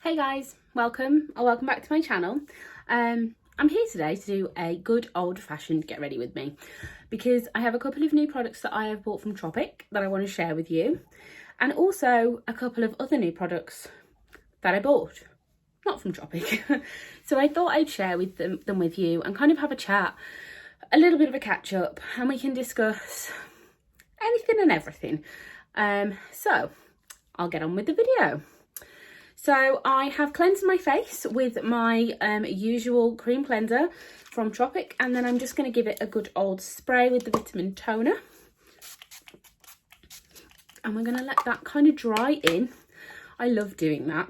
Hey guys, welcome back to my channel. I'm here today to do a good old-fashioned get ready with me because I have a couple of new products that I have bought from Tropic that I want to share with you, and also a couple of other new products that I bought not from Tropic. So I thought I'd share with them with you and kind of have a chat, a little bit of a catch up, and we can discuss anything and everything. So I'll get on with the video. So I have cleansed my face with my usual cream cleanser from Tropic, and then I'm just going to give it a good old spray with the vitamin toner. And we're going to let that kind of dry in. I love doing that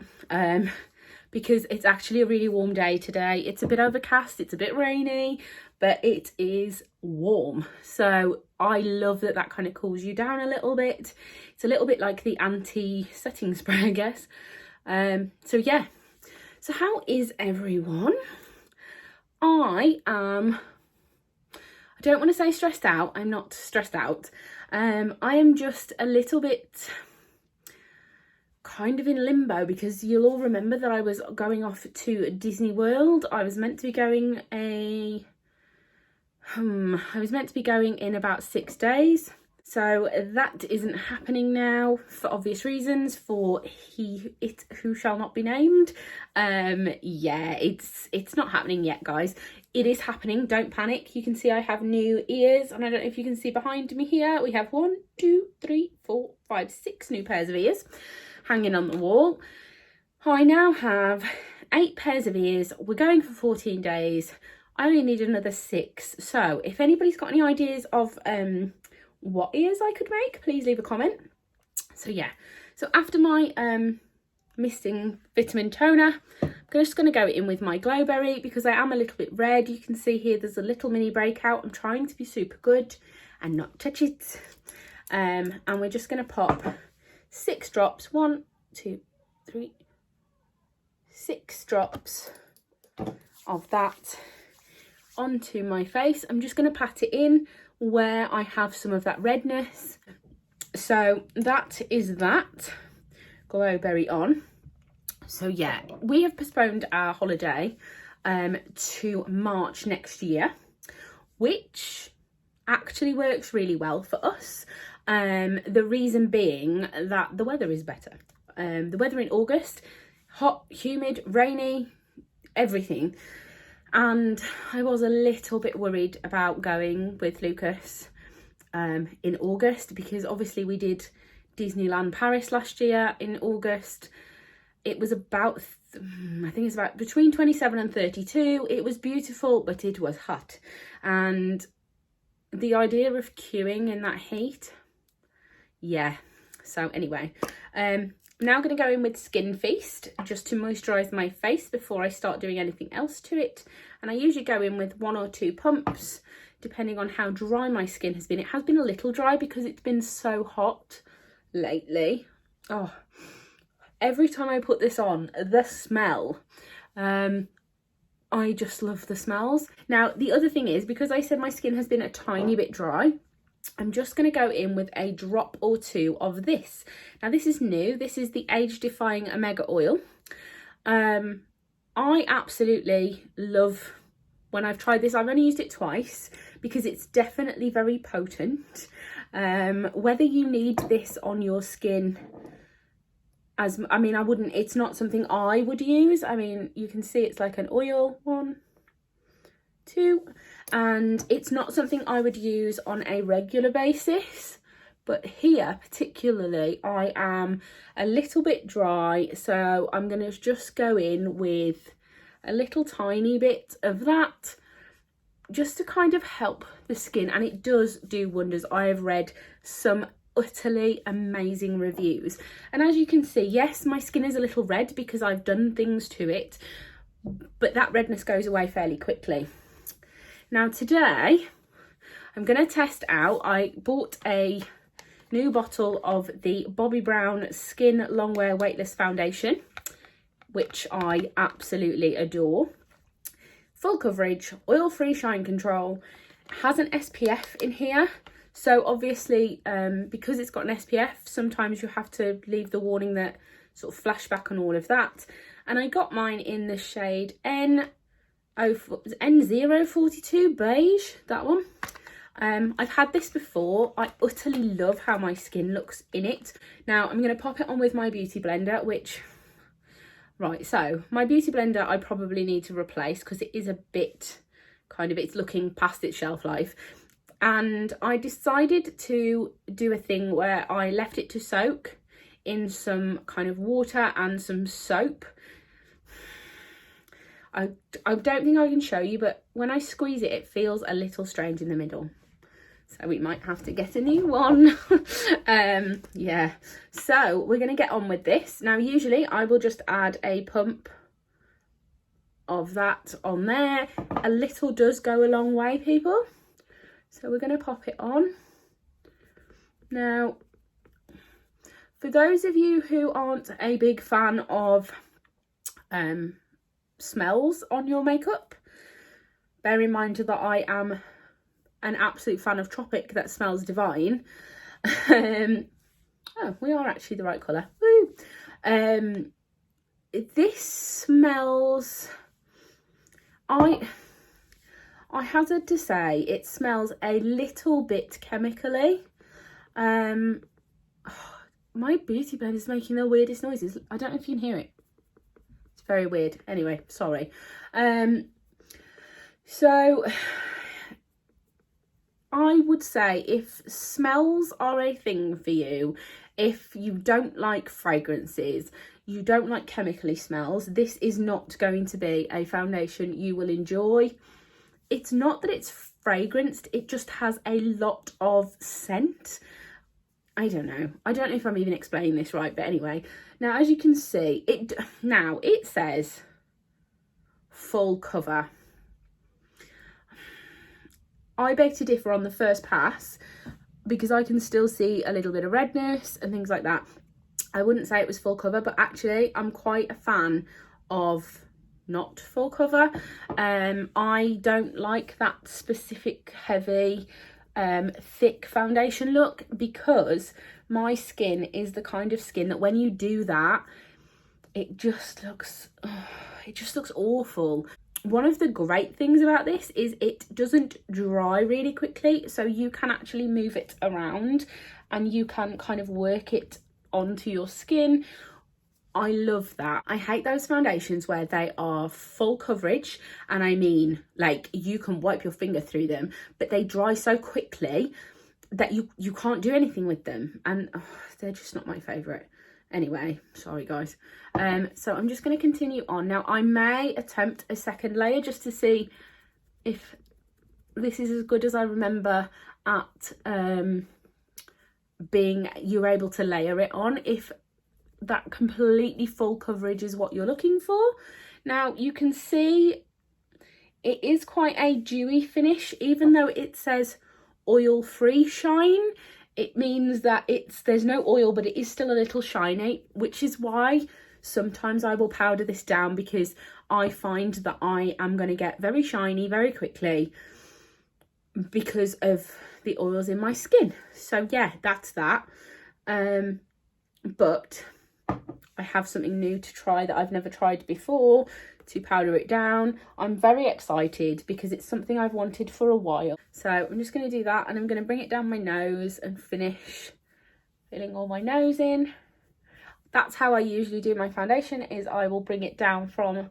because it's actually a really warm day today. It's a bit overcast, it's a bit rainy, but it is warm. So I love that that kind of cools you down a little bit. It's a little bit like the anti-setting spray, I guess. So yeah, so how is everyone? I don't want to say stressed out. I'm not stressed out. I am just a little bit kind of in limbo because you'll all remember that I was going off to Disney World. I was meant to be going in about 6 days. So that isn't happening now for obvious reasons, for it who shall not be named. Yeah, it's not happening yet, guys. It is happening, don't panic. You can see I have new ears, and I don't know if you can see behind me here. We have 1, 2, 3, 4, 5, 6 new pairs of ears hanging on the wall. I now have 8 pairs of ears. We're going for 14 days. I only need another 6. So if anybody's got any ideas of what ears I could make, please leave a comment. So yeah, so after my misting vitamin toner, I'm just going to go in with my Glowberry because I am a little bit red. You can see here there's a little mini breakout. I'm trying to be super good and not touch it. And we're just going to pop 6 drops, 1, 2, 3, 6 drops of that onto my face. I'm just going to pat it in where I have some of that redness. So that is that Glowberry on. So yeah, we have postponed our holiday to March next year, which actually works really well for us. The reason being that the weather is better. The weather in August, hot, humid, rainy, everything. And I was a little bit worried about going with Lucas in August because obviously we did Disneyland Paris last year in August. It was about, I think it's about between 27 and 32. It was beautiful, but it was hot. And the idea of queuing in that heat, yeah. So anyway, now I'm going to go in with Skin Feast just to moisturise my face before I start doing anything else to it. And I usually go in with 1 or 2 pumps depending on how dry my skin has been. It has been a little dry because it's been so hot lately. Oh, every time I put this on, the smell, I just love the smells. Now the other thing is, because I said my skin has been a tiny bit dry, I'm just going to go in with a drop or 2 of this. Now this is new. This is the Age Defying Omega Oil. I absolutely love when I've tried this. I've only used it twice because it's definitely very potent. Whether you need this on your skin, it's not something I would use. I mean, you can see it's like an oil, 1, 2, and it's not something I would use on a regular basis, but here particularly I am a little bit dry, so I'm going to just go in with a little tiny bit of that just to kind of help the skin, and it does do wonders. I have read some utterly amazing reviews, and as you can see, yes, my skin is a little red because I've done things to it, but that redness goes away fairly quickly. Now today, I'm going to test out, I bought a new bottle of the Bobbi Brown Skin Longwear Weightless Foundation, which I absolutely adore. Full coverage, oil-free shine control, has an SPF in here. So obviously, because it's got an SPF, sometimes you have to leave the warning that sort of flashback on all of that. And I got mine in the shade N042 beige, that one. I've had this before. I utterly love how my skin looks in it. Now I'm going to pop it on with my beauty blender, which, right, so my beauty blender I probably need to replace because it is a bit it's looking past its shelf life. And I decided to do a thing where I left it to soak in some kind of water and some soap. I don't think I can show you, but when I squeeze it, it feels a little strange in the middle. So we might have to get a new one. Yeah, so we're going to get on with this. Now, usually I will just add a pump of that on there. A little does go a long way, people. So we're going to pop it on. Now, for those of you who aren't a big fan of smells on your makeup, bear in mind that I am an absolute fan of Tropic that smells divine. Oh, we are actually the right colour. Woo! This smells, I hazard to say it smells a little bit chemically. My beauty blender is making the weirdest noises. I don't know if you can hear it. It's very weird. Anyway, sorry. So I would say if smells are a thing for you, if you don't like fragrances, you don't like chemically smells, this is not going to be a foundation you will enjoy. It's not that it's fragranced, it just has a lot of scent. I don't know if I'm even explaining this right, but anyway. Now, as you can see, it says full cover. I beg to differ on the first pass because I can still see a little bit of redness and things like that. I wouldn't say it was full cover, but actually I'm quite a fan of not full cover. I don't like that specific heavy thick foundation look because my skin is the kind of skin that when you do that, it just looks awful. One of the great things about this is it doesn't dry really quickly, so you can actually move it around and you can kind of work it onto your skin. I love that. I hate those foundations where they are full coverage, and I mean, like, you can wipe your finger through them, but they dry so quickly that you can't do anything with them, and they're just not my favourite. Anyway, sorry guys. So I'm just going to continue on. Now, I may attempt a second layer just to see if this is as good as I remember at being you're able to layer it on, if that completely full coverage is what you're looking for. Now, you can see it is quite a dewy finish, even though it says oil-free shine. It means that there's no oil, but it is still a little shiny, which is why sometimes I will powder this down, because I find that I am going to get very shiny very quickly because of the oils in my skin. So yeah, that's that. But I have something new to try that I've never tried before to powder it down. I'm very excited because it's something I've wanted for a while. So I'm just going to do that, and I'm going to bring it down my nose and finish filling all my nose in. That's how I usually do my foundation, is I will bring it down from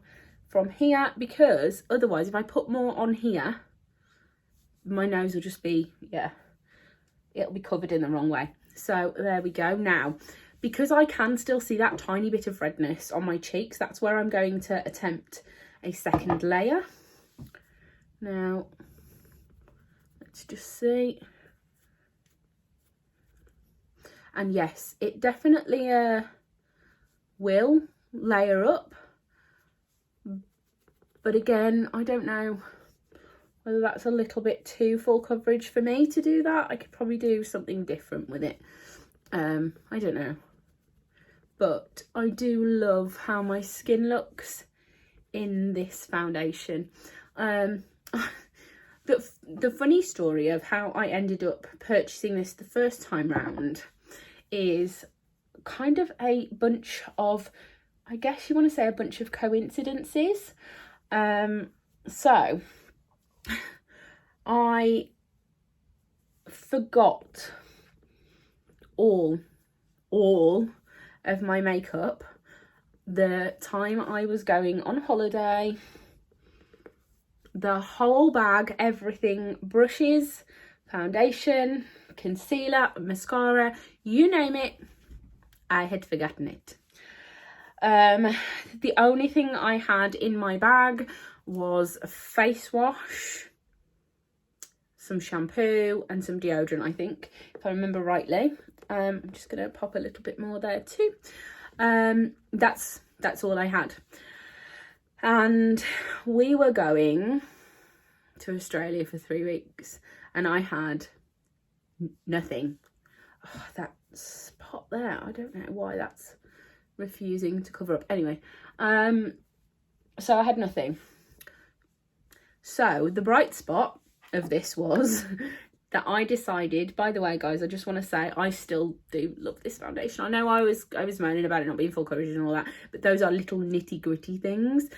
here, because otherwise if I put more on here, my nose will just be, yeah, it'll be covered in the wrong way. So there we go. Now, because I can still see that tiny bit of redness on my cheeks, that's where I'm going to attempt a second layer. Now, let's just see. And yes, it definitely will layer up. But again, I don't know whether that's a little bit too full coverage for me to do that. I could probably do something different with it. I don't know. But I do love how my skin looks in this foundation. The funny story of how I ended up purchasing this the first time round is kind of a bunch of, I guess you want to say, a bunch of coincidences. So I forgot all of my makeup the time I was going on holiday. The whole bag, everything, brushes, foundation, concealer, mascara, you name it, I had forgotten it. The only thing I had in my bag was a face wash, some shampoo and some deodorant, I think, if I remember rightly. I'm just going to pop a little bit more there too. That's all I had. And we were going to Australia for 3 weeks and I had nothing. Oh, that spot there, I don't know why that's refusing to cover up. Anyway, so I had nothing. So the bright spot of this was that I decided, by the way, guys, I just want to say I still do love this foundation. I know I was moaning about it not being full coverage and all that, but those are little nitty gritty things.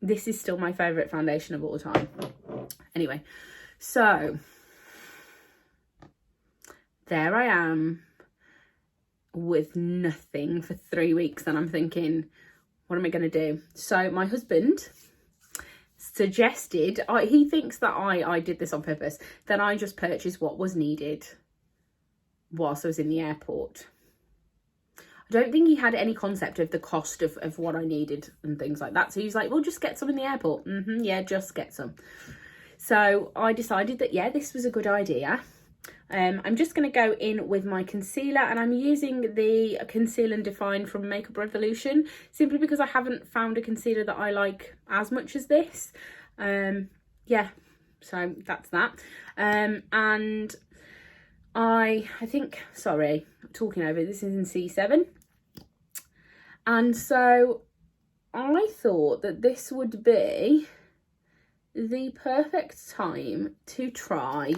This is still my favourite foundation of all time. Anyway, so there I am with nothing for 3 weeks, and I'm thinking, what am I going to do? So my husband suggested, he thinks that I did this on purpose, then I just purchased what was needed whilst I was in the airport. I don't think he had any concept of the cost of what I needed and things like that. So he was like, well, just get some in the airport. Yeah, just get some. So I decided that, yeah, this was a good idea. I'm just going to go in with my concealer, and I'm using the Conceal and Define from Makeup Revolution, simply because I haven't found a concealer that I like as much as this. Yeah, so that's that. And I think, sorry, I'm talking over, this is in C7. And so I thought that this would be the perfect time to try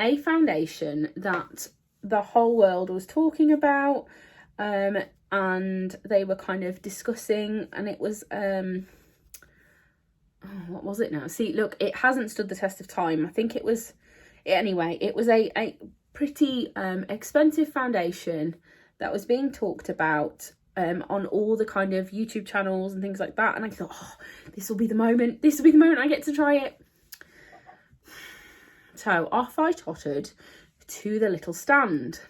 a foundation that the whole world was talking about, and they were kind of discussing, and it was what was it now? See, look, it hasn't stood the test of time. I think it was, anyway, it was a pretty expensive foundation that was being talked about on all the kind of YouTube channels and things like that, and I thought, oh, this will be the moment I get to try it. So off I tottered to the little stand.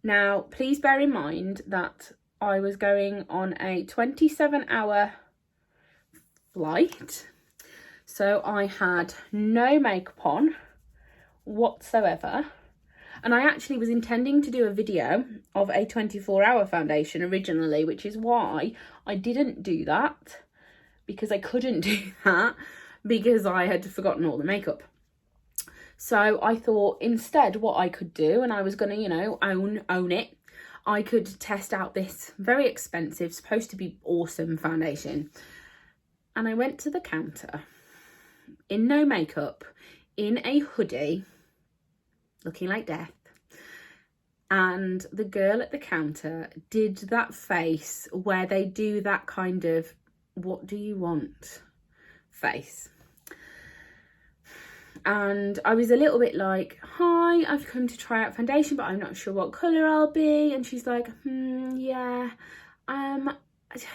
Now, please bear in mind that I was going on a 27-hour flight. So I had no makeup on whatsoever. And I actually was intending to do a video of a 24-hour foundation originally, which is why I didn't do that, because I couldn't do that because I had forgotten all the makeup. So I thought instead what I could do, and I was going to, you know, own it, I could test out this very expensive, supposed to be awesome foundation. And I went to the counter in no makeup, in a hoodie, looking like death. And the girl at the counter did that face where they do that kind of, what do you want face? And I was a little bit like, hi, I've come to try out foundation, but I'm not sure what colour I'll be. And she's like, yeah,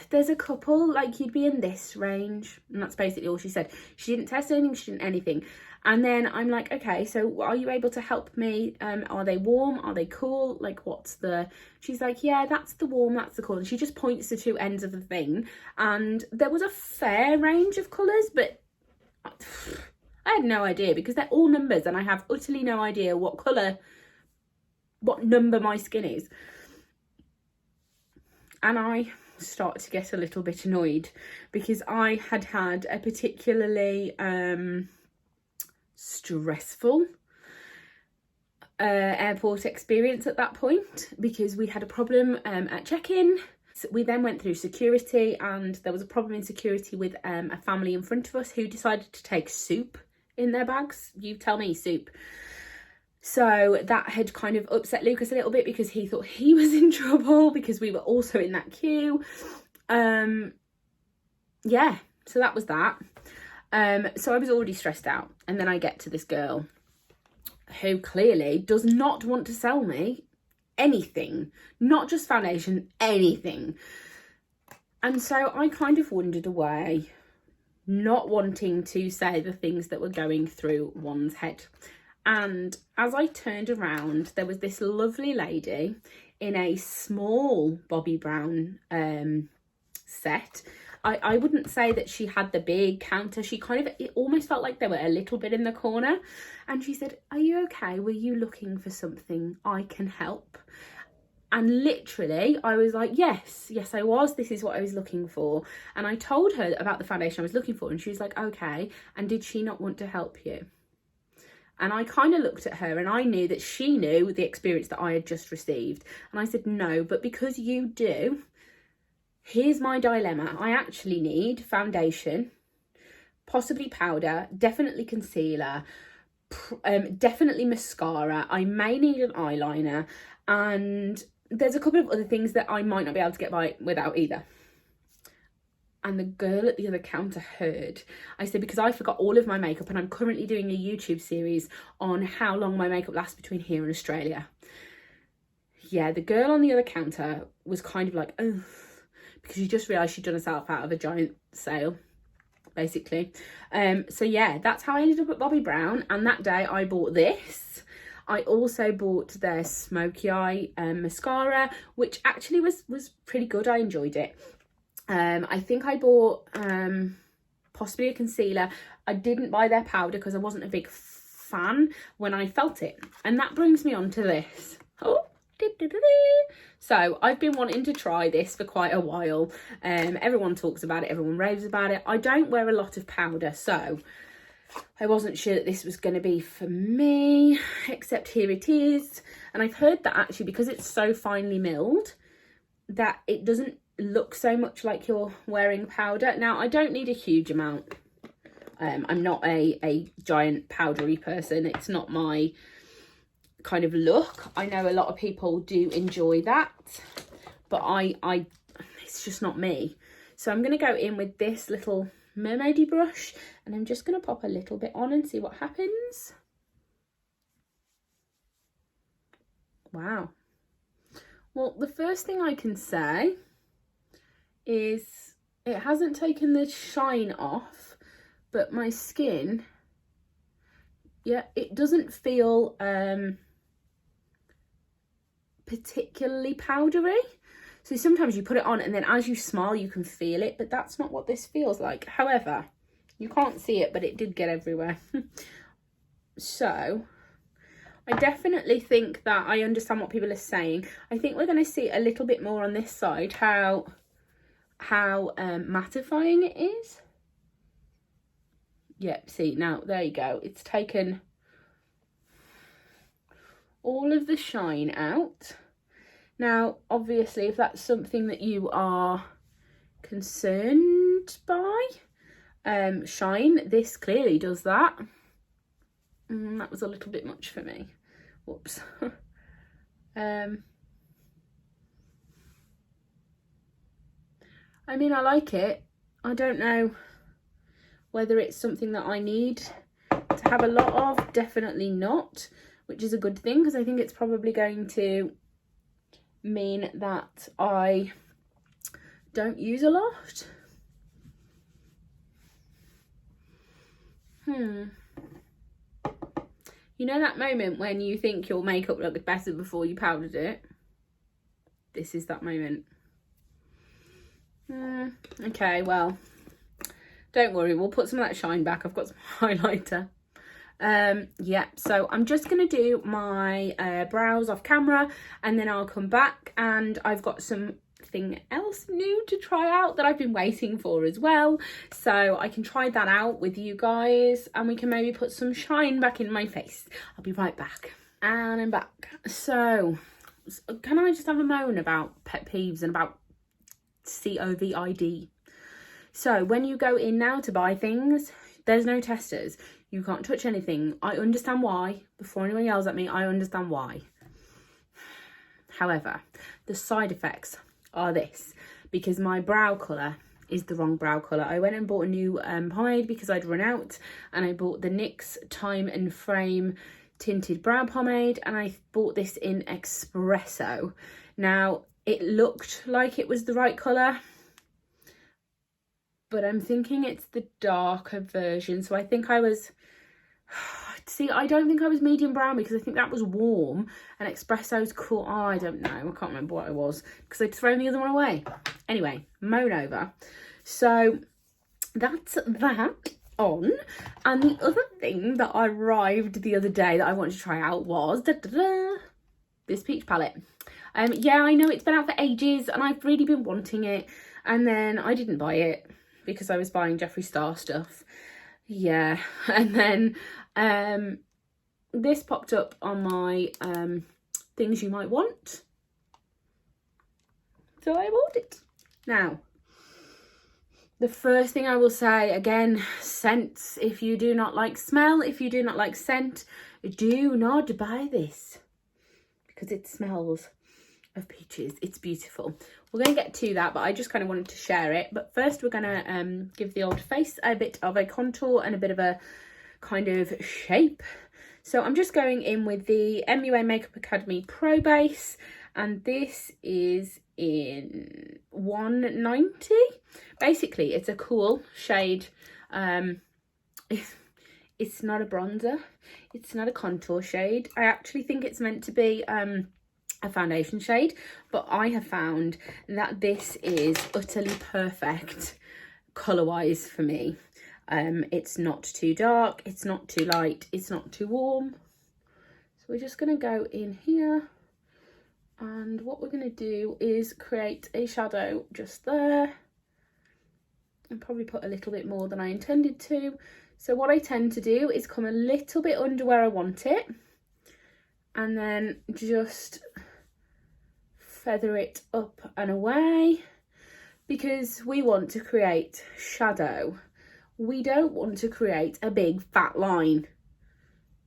there's a couple, like you'd be in this range. And that's basically all she said. She didn't test anything, she didn't anything. And then I'm like, okay, so are you able to help me? Are they warm? Are they cool? Like, what's the... She's like, yeah, that's the warm, that's the cool. And she just points to two ends of the thing. And there was a fair range of colours, but I had no idea, because they're all numbers and I have utterly no idea what colour, what number my skin is. And I started to get a little bit annoyed because I had had a particularly stressful airport experience at that point, because we had a problem at check-in. So we then went through security, and there was a problem in security with a family in front of us who decided to take soup in their bags. You tell me, soup. So that had kind of upset Lucas a little bit because he thought he was in trouble because we were also in that queue. Yeah, so that was that. So I was already stressed out. And then I get to this girl who clearly does not want to sell me anything, not just foundation, anything. And so I kind of wandered away, not wanting to say the things that were going through one's head. And as I turned around, there was this lovely lady in a small Bobbi Brown set. I wouldn't say that she had the big counter. She kind of, it almost felt like they were a little bit in the corner. And she said, "Are you okay? Were you looking for something? I can help." And literally, I was like, yes, I was. This is what I was looking for. And I told her about the foundation I was looking for. And she was like, okay. And did she not want to help you? And I kind of looked at her and I knew that she knew the experience that I had just received. And I said, no, but because you do, here's my dilemma. I actually need foundation, possibly powder, definitely concealer, definitely mascara. I may need an eyeliner, and there's a couple of other things that I might not be able to get by without either. And the girl at the other counter heard. I said, because I forgot all of my makeup and I'm currently doing a YouTube series on how long my makeup lasts between here and Australia. Yeah, the girl on the other counter was kind of like, oh, because she just realised she'd done herself out of a giant sale, basically. So yeah, that's how I ended up at Bobbi Brown. And that day I bought this. I also bought their Smoky Eye mascara, which actually was pretty good. I enjoyed it. I think I bought possibly a concealer. I didn't buy their powder because I wasn't a big fan when I felt it. And that brings me on to this. Oh, so I've been wanting to try this for quite a while. Everyone talks about it, everyone raves about it. I don't wear a lot of powder, so I wasn't sure that this was going to be for me, except here it is. And I've heard that actually because it's so finely milled that it doesn't look so much like you're wearing powder. Now, I don't need a huge amount. I'm not a giant powdery person. It's not my kind of look. I know a lot of people do enjoy that, but I it's just not me. So I'm going to go in with this little mermaidy brush and I'm just going to pop a little bit on and see what happens. Wow. Well, the first thing I can say is it hasn't taken the shine off, but my skin, yeah, it doesn't feel particularly powdery. So sometimes you put it on and then as you smile you can feel it, but that's not what this feels like. However, you can't see it, but it did get everywhere. So I definitely think that I understand what people are saying. I think we're going to see a little bit more on this side how mattifying it is. Yep, see, now there you go. It's taken all of the shine out. Now, obviously, if that's something that you are concerned by, shine, this clearly does that. That was a little bit much for me. Whoops. I mean, I like it. I don't know whether it's something that I need to have a lot of. Definitely not, which is a good thing because I think it's probably going to mean that I don't use a lot. You know that moment when you think your makeup looked better before you powdered it? This is that moment. Okay, well, don't worry, we'll put some of that shine back. I've got some highlighter. Yeah, so I'm just gonna do my brows off camera and then I'll come back and I've got something else new to try out that I've been waiting for as well, so I can try that out with you guys and we can maybe put some shine back in my face. I'll be right back. And I'm back. So can I just have a moan about pet peeves and about COVID? So when you go in now to buy things, There's no testers. You can't touch anything. I understand why. Before anyone yells at me, I understand why. However, the side effects are this, because my brow colour is the wrong brow colour. I went and bought a new pomade because I'd run out, and I bought the NYX Time and Frame tinted brow pomade, and I bought this in espresso. Now, it looked like it was the right colour, but I'm thinking it's the darker version. So I think I was, see, I don't think I was medium brown, because I think that was warm, and espresso's cool. Oh, I don't know, I can't remember what I was, because I'd thrown the other one away. Anyway, moan over. So that's that on. And the other thing that arrived the other day that I wanted to try out was this peach palette. Yeah, I know it's been out for ages and I've really been wanting it, and then I didn't buy it because I was buying Jeffree Star stuff. Yeah, and then this popped up on my things you might want, so I bought it. Now, the first thing I will say, again, scents. If you do not like smell, if you do not like scent, do not buy this, because it smells of peaches. It's beautiful. We're going to get to that, but I just kind of wanted to share it. But first we're going to give the old face a bit of a contour and a bit of a kind of shape. So I'm just going in with the MUA Makeup Academy Pro Base, and this is in 190. Basically, it's a cool shade. It's not a bronzer, it's not a contour shade. I actually think it's meant to be a foundation shade, but I have found that this is utterly perfect colour wise for me. It's not too dark, it's not too light, it's not too warm. So we're just going to go in here, and what we're going to do is create a shadow just there, and probably put a little bit more than I intended to. So what I tend to do is come a little bit under where I want it, and then just feather it up and away, because we want to create shadow. We don't want to create a big fat line.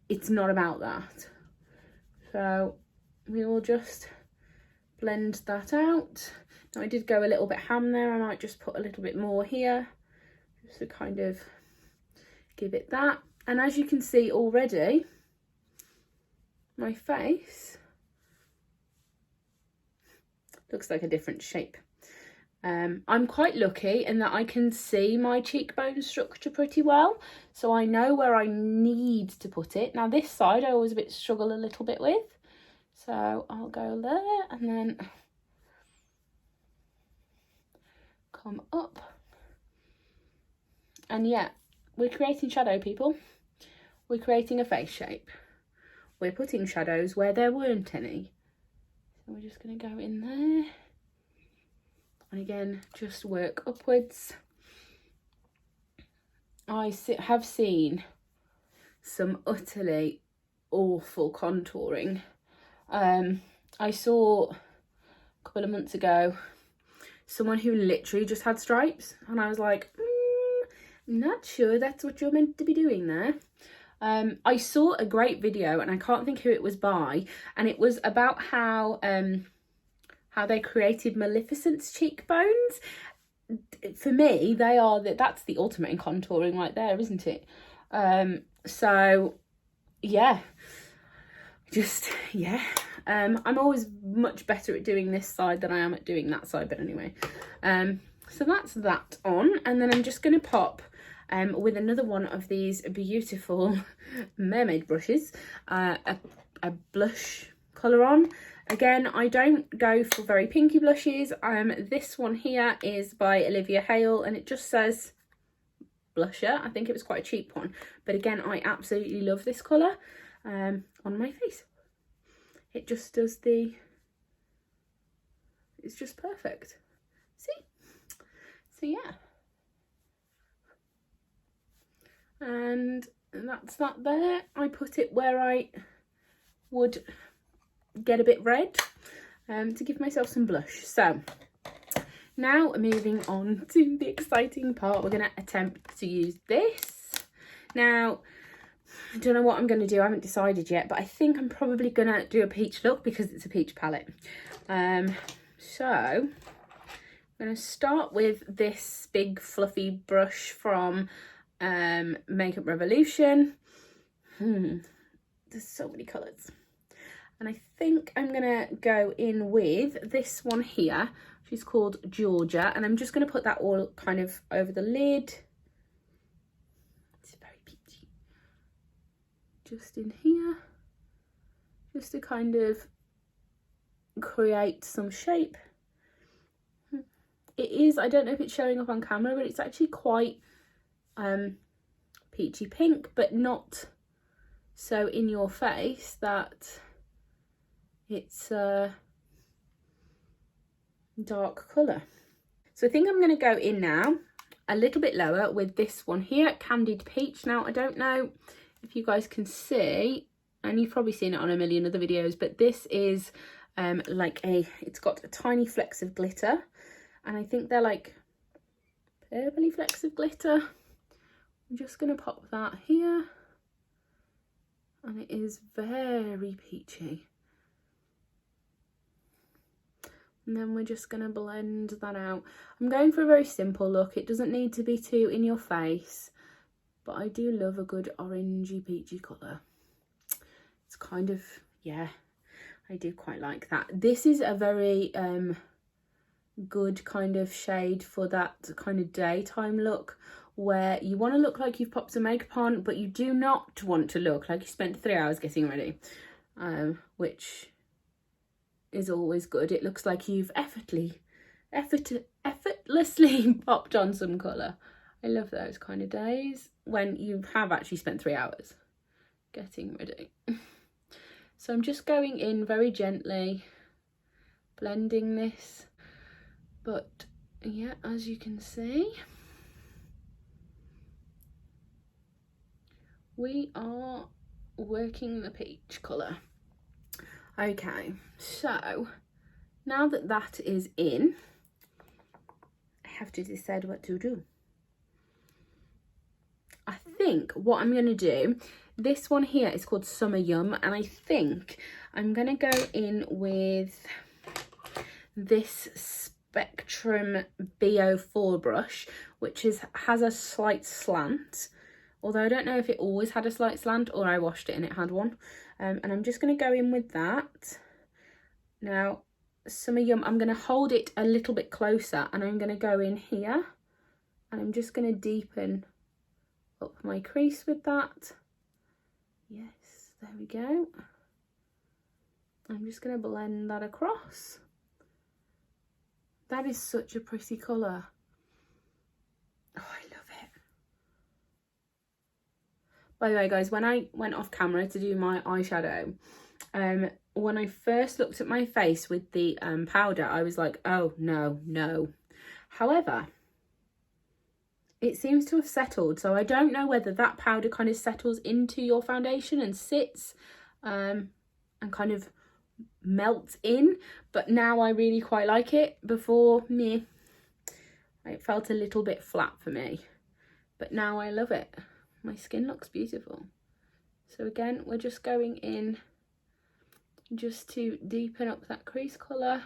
It's not about that. So we will just blend that out. Now, I did go a little bit ham there. I might just put a little bit more here, just to kind of give it that. And as you can see already, my face looks like a different shape. I'm quite lucky in that I can see my cheekbone structure pretty well, so I know where I need to put it. Now, this side I always struggle a little bit with, so I'll go there and then come up. And yeah, we're creating shadow, people. We're creating a face shape. We're putting shadows where there weren't any. So we're just going to go in there. And again, just work upwards. I have seen some utterly awful contouring. I saw a couple of months ago someone who literally just had stripes, and I was like, not sure that's what you're meant to be doing there. I saw a great video, and I can't think who it was by, and it was about how they created Maleficent's cheekbones. For me, that's the ultimate in contouring right there, isn't it? So yeah, I'm always much better at doing this side than I am at doing that side, but anyway, so that's that on. And then I'm just going to pop with another one of these beautiful mermaid brushes, a blush colour on. Again, I don't go for very pinky blushes. This one here is by Olivia Hale, and it just says blusher. I think it was quite a cheap one, but again, I absolutely love this colour on my face. It just does it's just perfect. See? So yeah. And that's that there. I put it where I would get a bit red to give myself some blush. So now moving on to the exciting part, we're going to attempt to use this. Now, I don't know what I'm going to do. I haven't decided yet, but I think I'm probably going to do a peach look because it's a peach palette. So I'm going to start with this big fluffy brush from Makeup Revolution. There's so many colours. And I think I'm going to go in with this one here, which is called Georgia. And I'm just going to put that all kind of over the lid. It's very peachy. Just in here. Just to kind of create some shape. It is, I don't know if it's showing up on camera, but it's actually quite peachy pink, but not so in your face that it's a dark colour. So I think I'm going to go in now a little bit lower with this one here, Candied Peach. Now, I don't know if you guys can see, and you've probably seen it on a million other videos, but this is like it's got a tiny flecks of glitter, and I think they're like purpley flecks of glitter. I'm just going to pop that here, and it is very peachy. And then we're just going to blend that out. I'm going for a very simple look. It doesn't need to be too in your face, but I do love a good orangey peachy colour. It's kind of, yeah, I do quite like that. This is a very good kind of shade for that kind of daytime look, where you want to look like you've popped some makeup on, but you do not want to look like you spent 3 hours getting ready, which is always good. It looks like you've effortlessly popped on some colour. I love those kind of days when you have actually spent 3 hours getting ready. So I'm just going in very gently, blending this. But yeah, as you can see, we are working the peach colour. Okay, so now that that is in, I have to decide what to do. I think what I'm going to do, this one here is called Summer Yum, and I think I'm going to go in with this Spectrum BO4 brush, which has a slight slant, although I don't know if it always had a slight slant or I washed it and it had one. And I'm just going to go in with that. Now, Summer Yum, I'm going to hold it a little bit closer, and I'm going to go in here, and I'm just going to deepen up my crease with that. Yes, there we go. I'm just going to blend that across. That is such a pretty colour. Oh, I love it. By the way, guys, when I went off camera to do my eyeshadow, when I first looked at my face with the powder, I was like, oh, no, no. However, it seems to have settled, so I don't know whether that powder kind of settles into your foundation and sits and kind of melts in, but now I really quite like it. Before, me, it felt a little bit flat for me, but now I love it. My skin looks beautiful. So again, we're just going in just to deepen up that crease colour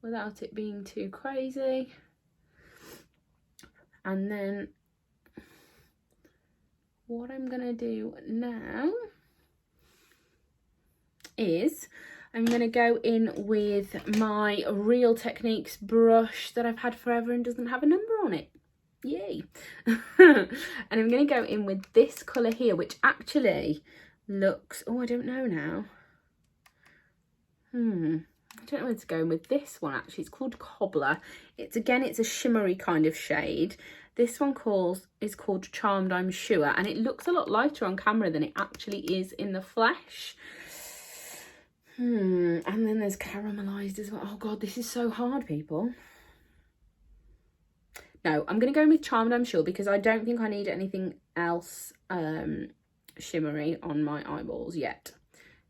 without it being too crazy. And then what I'm going to do now is I'm going to go in with my Real Techniques brush that I've had forever and doesn't have a number on it. Yay. And I'm going to go in with this colour here, which actually looks, oh, I don't know now. I don't know where to go in with this one actually. It's called Cobbler. It's a shimmery kind of shade. This one is called Charmed, I'm sure, and it looks a lot lighter on camera than it actually is in the flesh. And then there's Caramelized as well. Oh god, this is so hard, people. No, I'm going to go in with Charmed, I'm sure, because I don't think I need anything else shimmery on my eyeballs yet.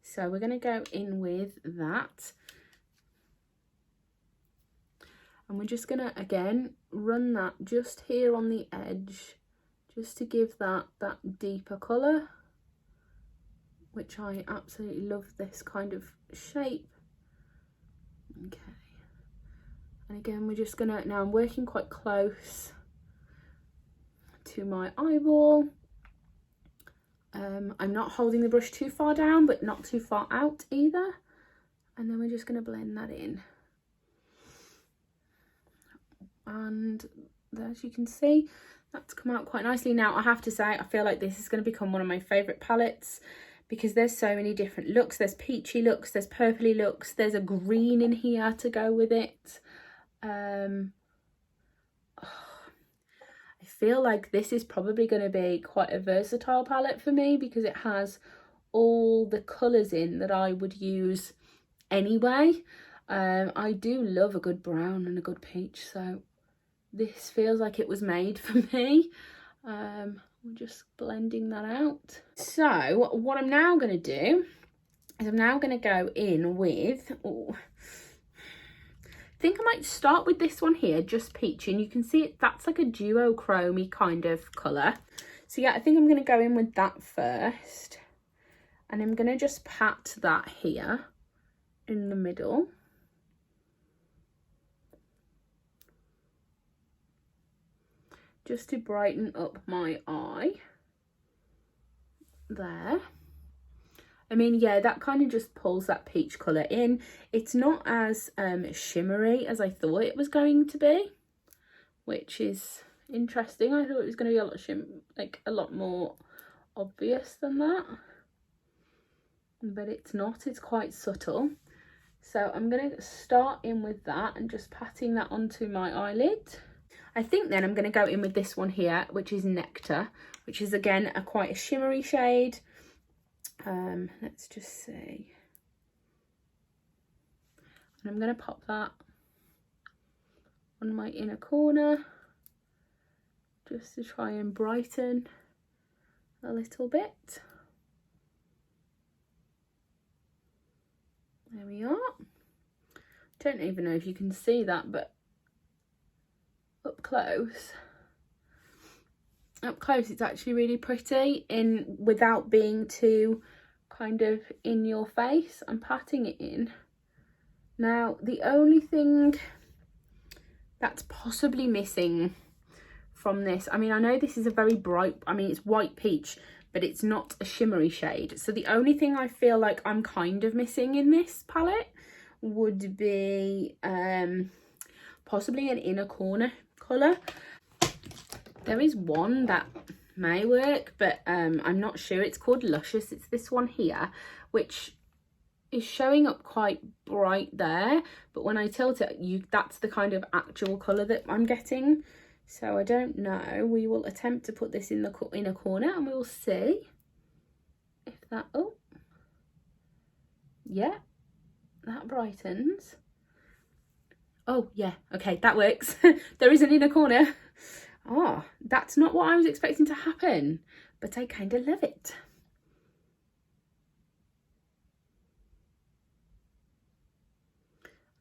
So we're going to go in with that. And we're just going to, again, run that just here on the edge, just to give that deeper colour, which I absolutely love this kind of shape. Okay, and again we're just gonna, now I'm working quite close to my eyeball. I'm not holding the brush too far down but not too far out either, and then we're just going to blend that in. And as you can see, that's come out quite nicely. Now I have to say, I feel like this is going to become one of my favourite palettes because there's so many different looks. There's peachy looks, there's purpley looks, there's a green in here to go with it. I feel like this is probably going to be quite a versatile palette for me because it has all the colours in that I would use anyway. I do love a good brown and a good peach, so this feels like it was made for me. We're just blending that out. So what I'm now going to do is I'm now going to go in with... I think I might start with this one here, just peach, and you can see it, that's like a duochrome-y kind of colour. So yeah, I think I'm going to go in with that first, and I'm going to just pat that here in the middle. Just to brighten up my eye. There. I mean, yeah, that kind of just pulls that peach colour in. It's not as shimmery as I thought it was going to be, which is interesting. I thought it was going to be a lot a lot more obvious than that, but it's not. It's quite subtle. So I'm going to start in with that and just patting that onto my eyelid. I think then I'm going to go in with this one here, which is Nectar, which is again quite a shimmery shade. Let's just see, and I'm going to pop that on my inner corner just to try and brighten a little bit. There we are. Don't even know if you can see that, but up close it's actually really pretty without being too kind of in your face. I'm patting it in. Now the only thing that's possibly missing from this, I mean, I know this is a very bright, I mean it's white peach, but it's not a shimmery shade, so the only thing I feel like I'm kind of missing in this palette would be possibly an inner corner colour. There is one that may work, but I'm not sure. It's called Luscious. It's this one here, which is showing up quite bright there, but when I tilt it, that's the kind of actual colour that I'm getting. So I don't know. We will attempt to put this in the inner corner and we will see if that... Oh, yeah, that brightens. Oh, yeah, okay, that works. There is an inner corner. Oh, that's not what I was expecting to happen, but I kind of love it.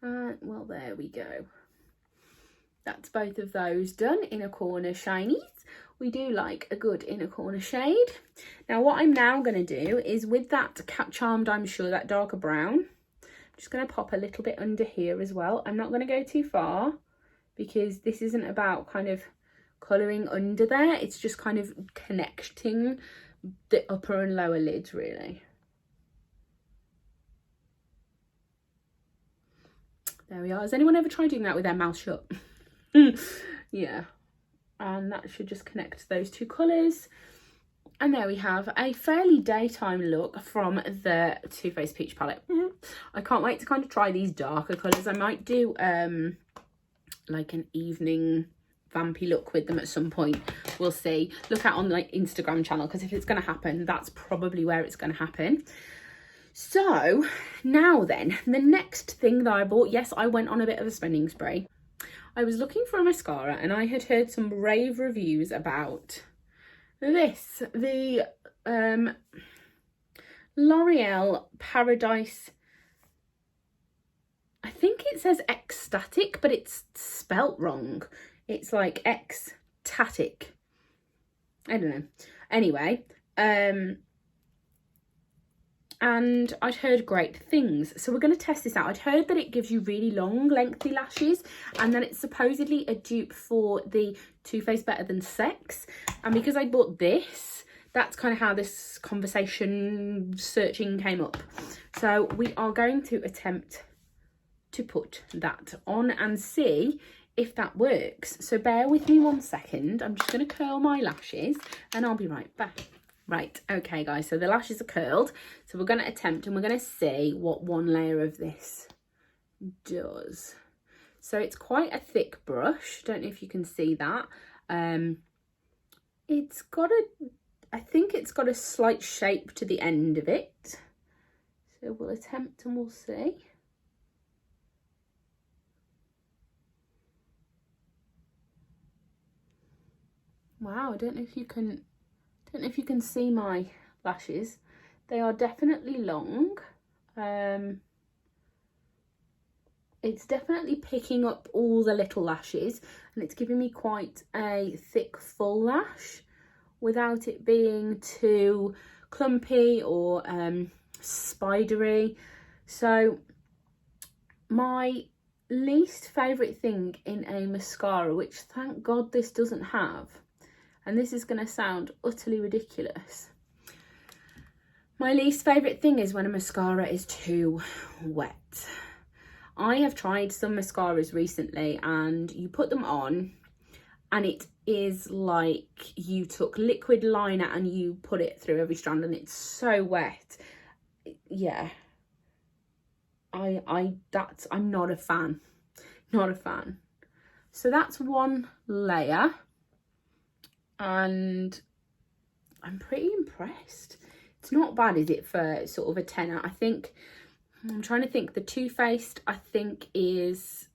Well, there we go. That's both of those done. Inner corner shinies. We do like a good inner corner shade. Now, what I'm now going to do is with that Charmed, I'm sure, that darker brown, I'm just going to pop a little bit under here as well. I'm not going to go too far because this isn't about kind of colouring under there, it's just kind of connecting the upper and lower lids really. There we are. Has anyone ever tried doing that with their mouth shut? Yeah, and that should just connect those two colours. And there we have a fairly daytime look from the Too Faced Peach palette. I can't wait to kind of try these darker colours. I might do like an evening vampy look with them at some point. We'll see. Look out on the Instagram channel, because if it's going to happen, that's probably where it's going to happen. So now then, the next thing that I bought, yes, I went on a bit of a spending spree. I was looking for a mascara and I had heard some rave reviews about this, the L'Oreal Paradise, I think it says ecstatic, but it's spelt wrong. It's like ecstatic. I don't know. Anyway, and I'd heard great things, so we're going to test this out. I'd heard that it gives you really long, lengthy lashes, and then it's supposedly a dupe for the Too Faced Better Than Sex. And because I bought this, that's kind of how this conversation searching came up. So we are going to attempt to put that on and see if that works. So bear with me 1 second. I'm just going to curl my lashes and I'll be right back. Right, okay guys, so the lashes are curled, so we're going to attempt and we're going to see what one layer of this does. So it's quite a thick brush, don't know if you can see that. It's got I think it's got a slight shape to the end of it, so we'll attempt and we'll see. Wow, I don't know if you can see my lashes. They are definitely long. It's definitely picking up all the little lashes, and it's giving me quite a thick full lash without it being too clumpy or spidery. So my least favourite thing in a mascara, which thank God this doesn't have, and this is going to sound utterly ridiculous, my least favourite thing is when a mascara is too wet. I have tried some mascaras recently and you put them on and it is like you took liquid liner and you put it through every strand and it's so wet. Yeah, I'm not a fan. So that's one layer and I'm pretty impressed. It's not bad, is it, for sort of a tenner? I think, I'm trying to think, the Too Faced I think is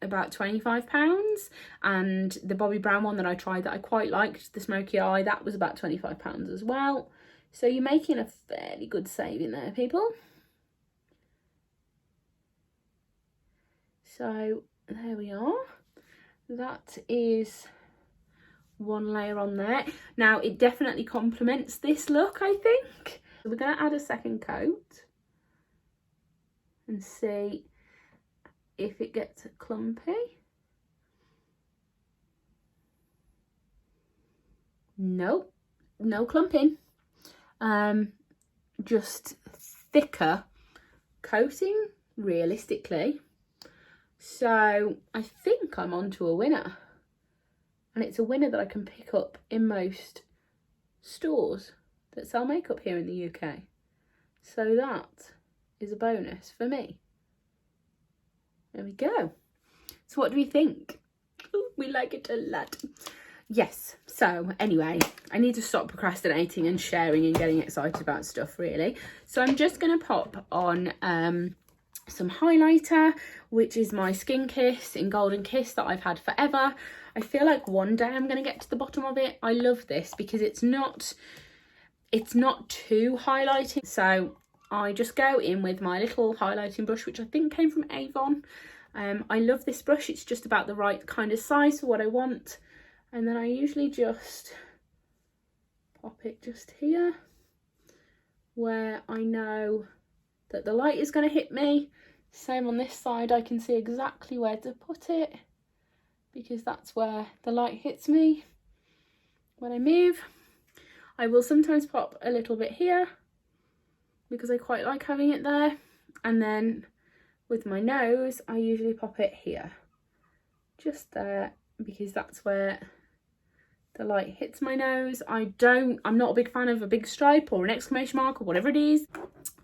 about £25, and the Bobbi Brown one that I tried that I quite liked, the Smoky Eye, that was about £25 as well. So you're making a fairly good saving there, people. So there we are. That is one layer on there. Now it definitely complements this look, I think. So we're going to add a second coat and see if it gets clumpy. Nope, no clumping. Just thicker coating, realistically. So I think I'm onto a winner. And it's a winner that I can pick up in most stores that sell makeup here in the UK. So that is a bonus for me. There we go. So what do we think? Ooh, we like it a lot. Yes, so anyway, I need to stop procrastinating and sharing and getting excited about stuff, really. So I'm just going to pop on some highlighter, which is my Skin Kiss in Golden Kiss that I've had forever. I feel like one day I'm going to get to the bottom of it. I love this because it's not too highlighting. So I just go in with my little highlighting brush, which I think came from Avon. I love this brush. It's just about the right kind of size for what I want. And then I usually just pop it just here where I know that the light is going to hit me. Same on this side, I can see exactly where to put it because that's where the light hits me when I move. I will sometimes pop a little bit here because I quite like having it there, and then with my nose I usually pop it here, just there, because that's where the light hits my nose. I'm not a big fan of a big stripe or an exclamation mark or whatever it is.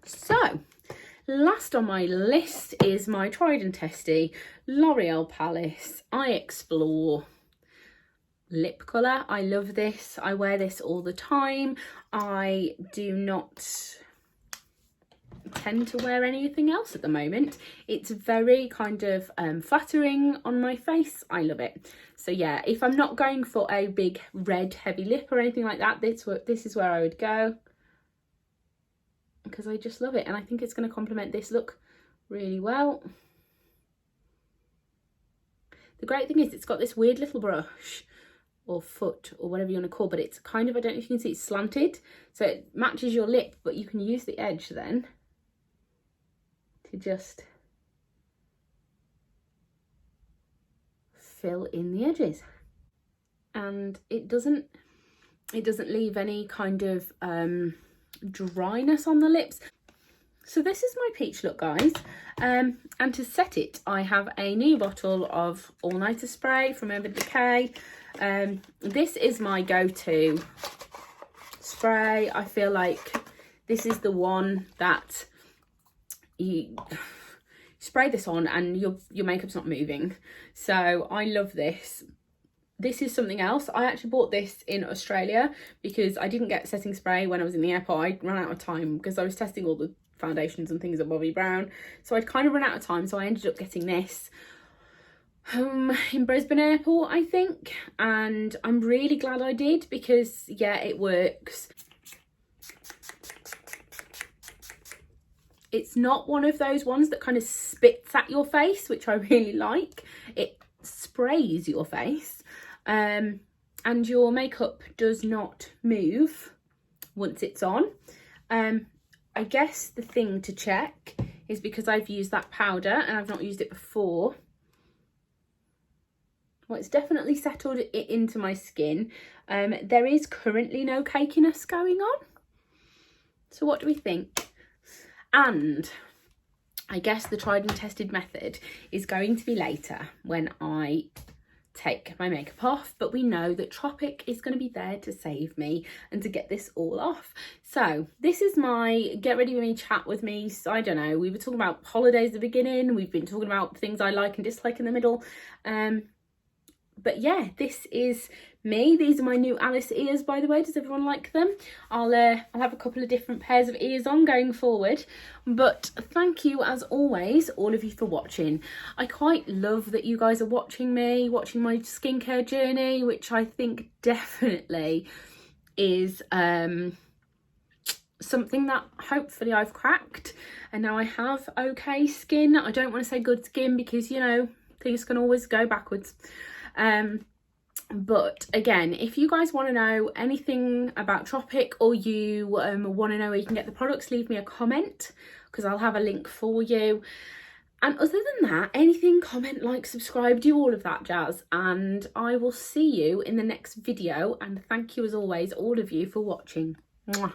So last on my list is my tried and testy L'Oreal Paris I Explore lip colour. I love this. I wear this all the time. I do not tend to wear anything else at the moment. It's very kind of flattering on my face. I love it. So yeah, if I'm not going for a big red heavy lip or anything like that, this is where I would go, because I just love it and I think it's going to complement this look really well. The great thing is it's got this weird little brush or foot or whatever you want to call, but it's kind of, I don't know if you can see, it's slanted, so it matches your lip, but you can use the edge then to just fill in the edges, and it doesn't leave any kind of dryness on the lips. So this is my peach look, guys, and to set it I have a new bottle of all-nighter spray from Urban Decay. This is my go-to spray. I feel like this is the one that you spray this on and your makeup's not moving, so I love this. This is something else. I actually bought this in Australia because I didn't get setting spray when I was in the airport. I ran out of time because I was testing all the foundations and things at Bobbi Brown, so I'd kind of run out of time, so I ended up getting this in Brisbane airport, I think, and I'm really glad I did because yeah, it works. It's not one of those ones that kind of spits at your face, which I really like. It sprays your face, and your makeup does not move once it's on. I guess the thing to check is, because I've used that powder and I've not used it before, well, it's definitely settled it into my skin. There is currently no cakiness going on. So what do we think? And I guess the tried and tested method is going to be later when I take my makeup off, but we know that Tropic is going to be there to save me and to get this all off. So this is my get ready with me, chat with me. So I don't know, we were talking about holidays at the beginning, we've been talking about things I like and dislike in the middle, but yeah, this is me. These are my new Alice ears, by the way. Does everyone like them? I'll have a couple of different pairs of ears on going forward. But thank you, as always, all of you for watching. I quite love that you guys are watching me, watching my skincare journey, which I think definitely is something that hopefully I've cracked. And now I have okay skin. I don't want to say good skin because, you know, things can always go backwards. But again, if you guys want to know anything about Tropic, or you want to know where you can get the products, leave me a comment because I'll have a link for you. And other than that, anything, comment, like, subscribe, do all of that jazz, and I will see you in the next video. And thank you as always, all of you, for watching. Mwah.